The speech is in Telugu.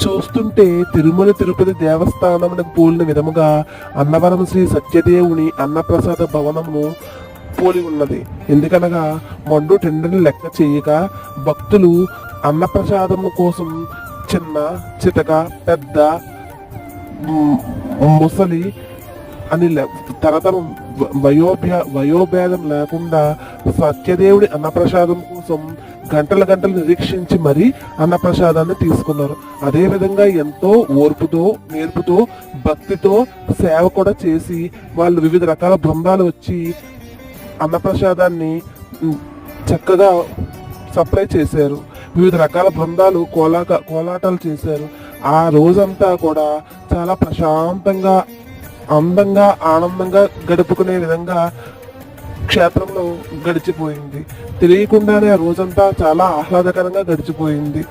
చూస్తుంటే తిరుమల తిరుపతి దేవస్థానమునకు పోలిన విధముగా అన్నవరం శ్రీ సత్యదేవుని అన్నప్రసాద భవనము పోలి ఉన్నది. ఎందుకనగా మండు టెండర్ని లెక్క చేయక భక్తులు అన్నప్రసాదము కోసం చిన్న చితక పెద్ద ముసలి అని తరతరం వయోభేదం లేకుండా సత్యదేవుడి అన్నప్రసాదం కోసం గంటలు నిరీక్షించి మరీ అన్నప్రసాదాన్ని తీసుకున్నారు. అదేవిధంగా ఎంతో ఓర్పుతో నేర్పుతో భక్తితో సేవ కూడా చేసి వాళ్ళు వివిధ రకాల బృందాలు వచ్చి అన్నప్రసాదాన్ని చక్కగా సప్లై చేశారు. వివిధ రకాల బృందాలు కోలాటాలు చేశారు. ఆ రోజంతా కూడా చాలా ప్రశాంతంగా అందంగా ఆనందంగా గడుపుకునే విధంగా క్షేత్రంలో గడిచిపోయింది. తెలియకుండానే ఆ రోజంతా చాలా ఆహ్లాదకరంగా గడిచిపోయింది.